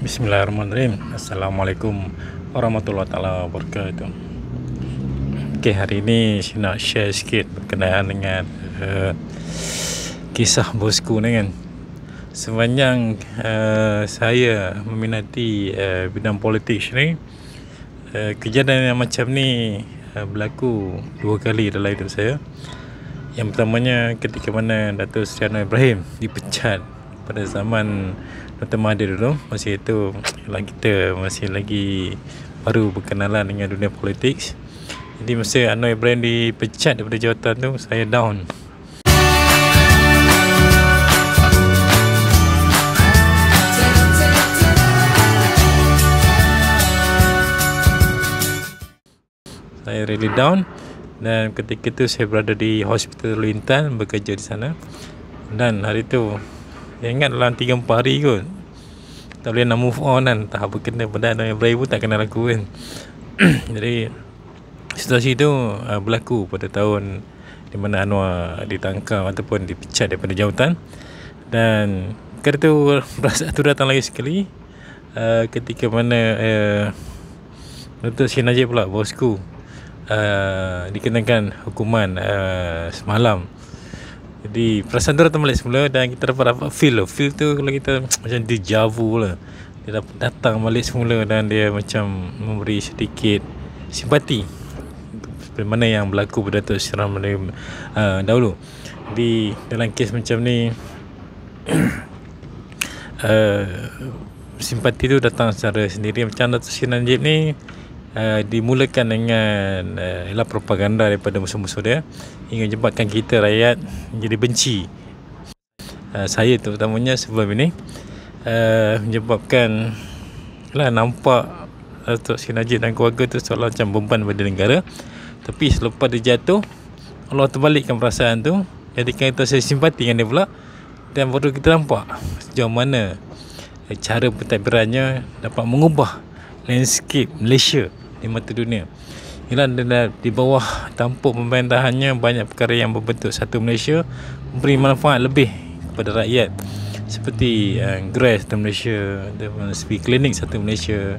Bismillahirrahmanirrahim. Assalamualaikum warahmatullahi taala wabarakatuh. Okay, hari ini saya nak share sikit berkenaan dengan kisah bosku ni kan. Sepanjang saya meminati bidang politik ni, kejadian yang macam ni berlaku 2 kali dalam hidup saya. Yang pertamanya ketika mana Datuk Seri Anwar Ibrahim dipecat pada zaman Dr. Mahathir dulu. Masa itu kita masih lagi baru berkenalan dengan dunia politik. Jadi masa Anwar Ibrahim dipecat daripada jawatan tu, saya down. Saya really down. Dan ketika itu saya berada di Hospital Intan, bekerja di sana. Dan hari tu saya ingat dalam 3-4 hari kot, tak boleh nak move on kan. Tak apa kena pada Anwar Ibrahim pun tak kenal aku kan. Jadi situasi tu berlaku pada tahun di mana Anwar ditangkap ataupun dipecat daripada jawatan. Dan kali tu perasaan tu datang lagi sekali ketika mana Dr. Sri Najib pula, bosku, dikenakan hukuman semalam. Jadi perasaan tu datang balik semula dan kita dapat feel tu kalau kita macam deja vu lah. Dia dapat datang balik semula dan dia macam memberi sedikit simpati seperti mana yang berlaku pada Datuk Seri Najib dahulu. Jadi dalam kes macam ni simpati tu datang secara sendiri. Macam Datuk Seri Najib ni dimulakan dengan propaganda daripada musuh-musuh dia hingga menyebabkan kita rakyat jadi benci saya terutamanya sebelum ini, menyebabkan nampak Datuk Seri Najib dan keluarga tu seolah macam beban pada negara. Tapi selepas dia jatuh, Allah terbalikkan perasaan tu, jadikan kita saya simpati dengan dia pula. Dan baru kita nampak sejauh mana cara pentadbirannya dapat mengubah landscape Malaysia di mata dunia. Ialah di bawah tampuk pemerintahannya banyak perkara yang berbentuk satu Malaysia, memberi manfaat lebih kepada rakyat, seperti GRAS satu Malaysia, seperti klinik satu Malaysia,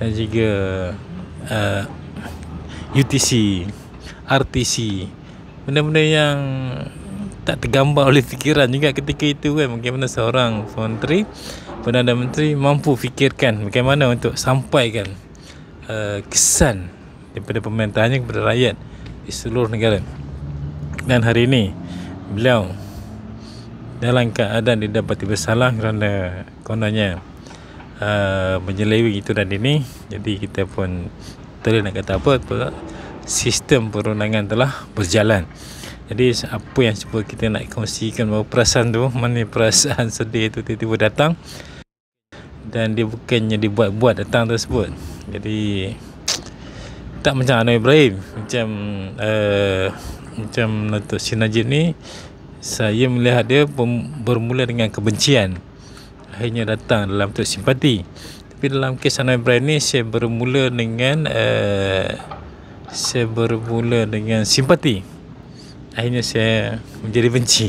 dan juga UTC, RTC, benda-benda yang tak tergambar oleh fikiran juga ketika itu kan. Bagaimana seorang menteri, Perdana Menteri mampu fikirkan bagaimana untuk sampaikan kesan daripada pemerintahannya kepada rakyat di seluruh negara. Dan hari ini beliau dalam keadaan didapati bersalah kerana kononnya menyeleweng itu dan ini. Jadi kita pun tak nak kata apa, sistem perundangan telah berjalan. Jadi apa yang cuba kita nak kongsikan bahawa perasaan tu, mana perasaan sedih tu tiba-tiba datang dan dia bukannya dibuat-buat datang tersebut. Jadi tak macam Anwar Ibrahim, macam Datuk Seri Najib ni, saya melihat dia bermula dengan kebencian, akhirnya datang dalam bentuk simpati. Tapi dalam kes Anwar Ibrahim ni saya bermula dengan simpati, akhirnya saya menjadi benci.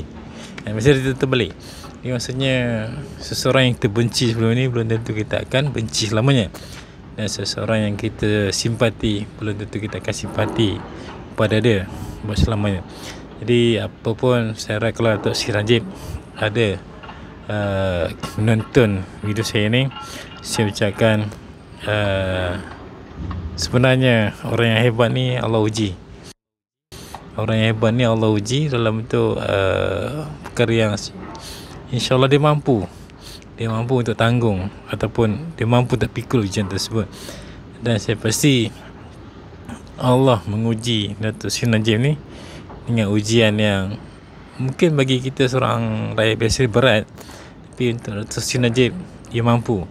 Masa dia terbalik. Ini maksudnya seseorang yang kita benci sebelum ini belum tentu kita akan benci selamanya. Dan seseorang yang kita simpati belum tentu kita akan simpati pada dia buat selamanya. Jadi apapun saya harap kalau Datuk Seri Najib ada menonton video saya ni, saya ucapkan sebenarnya orang yang hebat ni Allah uji. Orang yang hebat ni Allah uji dalam bentuk perkara yang InsyaAllah dia mampu untuk tanggung, ataupun dia mampu tak pikul ujian tersebut. Dan saya pasti Allah menguji Datuk Seri Najib ni dengan ujian yang mungkin bagi kita seorang rakyat biasa berat, tapi untuk Datuk Seri Najib dia mampu.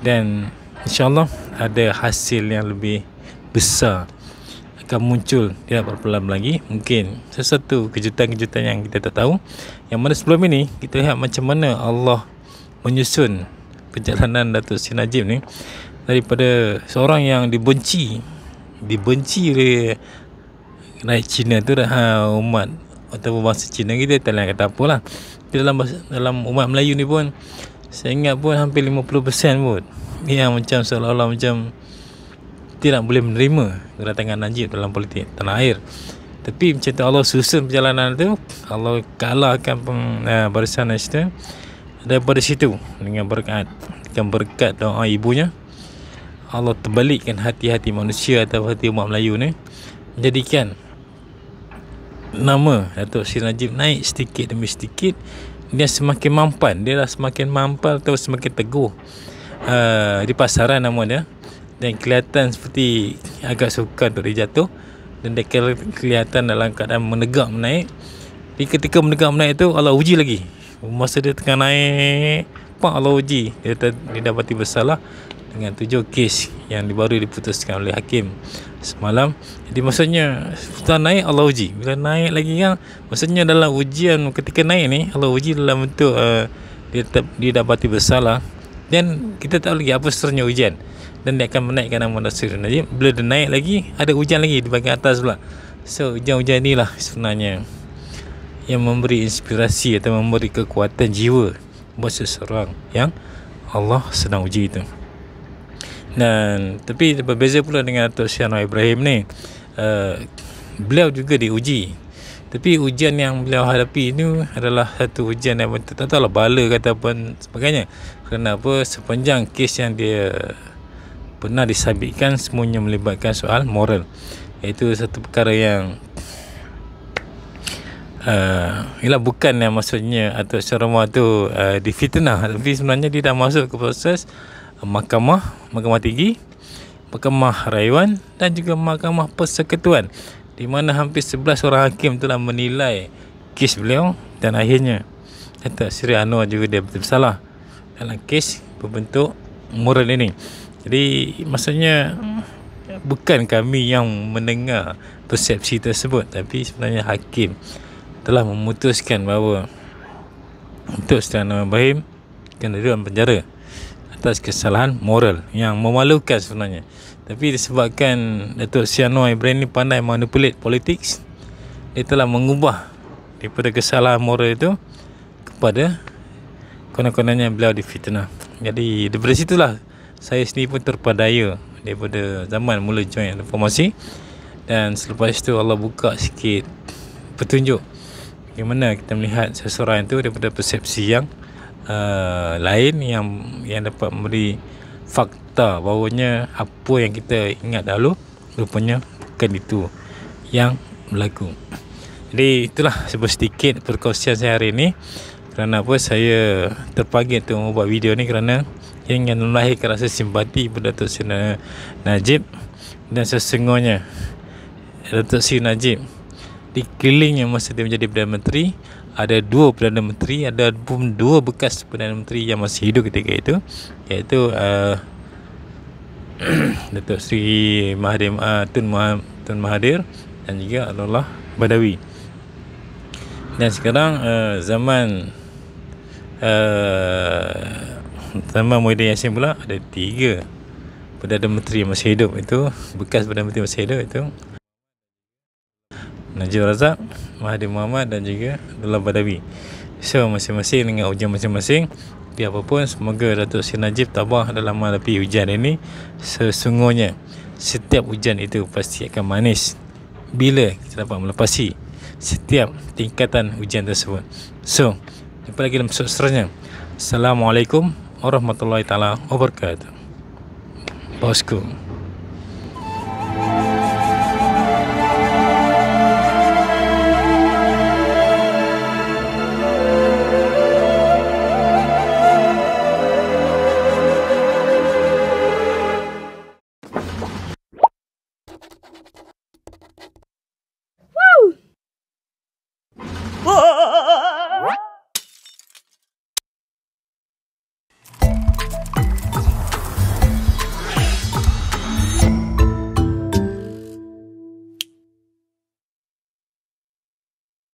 Dan insyaAllah ada hasil yang lebih besar akan muncul tidak berapa lama lagi. Mungkin sesuatu kejutan-kejutan yang kita tak tahu, yang mana sebelum ini kita lihat macam mana Allah menyusun perjalanan Datuk Seri Najib ni, daripada seorang yang dibenci oleh rakyat Cina tu dah, umat ataupun bangsa Cina kita tak nak kata apalah. Dalam umat Melayu ni pun Saya ingat pun hampir 50% pun yang macam seolah-olah macam tidak boleh menerima kedatangan Najib dalam politik tanah air. Tapi macam tu Allah susun perjalanan tu, Allah kalahkan Barisan Nasional daripada situ dengan berkat doa ibunya. Allah terbalikkan hati-hati manusia atau hati umat Melayu ni, menjadikan nama Datuk Seri Najib naik sedikit demi sedikit. Dia semakin mampan, dia dah semakin mampan atau semakin teguh di pasaran nama dia, dan kelihatan seperti agak sukar untuk dia jatuh, dan dia kelihatan dalam keadaan menegak menaik. Di ketika menegak menaik tu, Allah uji lagi. Masa dia tengah naik, Allah uji. Dia dapati bersalah dengan 7 kes yang baru diputuskan oleh hakim semalam. Jadi maksudnya setelah naik Allah uji, bila naik lagi kan, maksudnya dalam ujian ketika naik ni Allah uji dalam bentuk dia dapati bersalah, dan kita tahu lagi apa seterusnya ujian, dan dia akan menaikkan nama Datuk Seri Najib. Bila dia naik lagi, ada ujian lagi di bahagian atas pula. So ujian-ujian inilah sebenarnya yang memberi inspirasi atau memberi kekuatan jiwa buat seseorang yang Allah sedang uji itu. Dan tapi berbeza pula dengan Datuk Seri Anwar Ibrahim ni, beliau juga diuji. Tapi ujian yang beliau hadapi itu adalah satu ujian yang tak tahulah bala kata apa sebagainya. Kenapa? Sepanjang kes yang dia pernah disabitkan semuanya melibatkan soal moral, iaitu satu perkara yang ialah bukan yang maksudnya atau Syarama tu difitnah, tapi sebenarnya dia dah masuk ke proses mahkamah tinggi, mahkamah rayuan dan juga mahkamah persekutuan, di mana hampir 11 orang hakim telah menilai kes beliau, dan akhirnya Datuk Seri Anwar juga dia bersalah dalam kes berbentuk moral ini. Jadi maksudnya bukan kami yang mendengar persepsi tersebut, tapi sebenarnya hakim telah memutuskan bahawa Datuk Seri Anwar Ibrahim kena dalam penjara atas kesalahan moral yang memalukan sebenarnya. Tapi disebabkan Datuk Seri Anwar Ibrahim ni pandai manipulate politik, dia telah mengubah daripada kesalahan moral itu kepada konon-kononnya beliau difitnah. Jadi daripada situlah saya sendiri pun terpadaya daripada zaman mula join reformasi, dan selepas itu Allah buka sikit petunjuk bagaimana kita melihat seseorang itu daripada persepsi yang lain, yang dapat memberi fakta bahawanya apa yang kita ingat dahulu rupanya bukan itu yang berlaku. Jadi itulah sedikit perkongsian saya hari ini. Kerana apa saya terpanggil untuk membuat video ni, kerana ingin melahirkan rasa simpati pada Datuk Seri Najib. Dan sesungguhnya Datuk Seri Najib di kelilingnya masa dia menjadi Perdana Menteri, ada 2 Perdana Menteri, ada pun 2 bekas Perdana Menteri yang masih hidup ketika itu, iaitu Datuk Seri Tun Mahathir dan juga Abdullah Badawi. Dan sekarang zaman Muhyiddin Yassin pula ada 3 Perdana Menteri yang masih hidup, itu bekas Perdana Menteri masih hidup, itu Najib Razak, Mahathir Mohamad dan juga Abdullah Badawi. So masing-masing dengan ujian masing-masing. Tapi apapun, semoga Datuk Seri Najib tabah dalam menghadapi ujian ini. Sesungguhnya setiap ujian itu pasti akan manis bila kita dapat melepasi setiap tingkatan ujian tersebut. So jumpa lagi dalam episode seterusnya. Assalamualaikum warahmatullahi taala wabarakatuh. Bosku.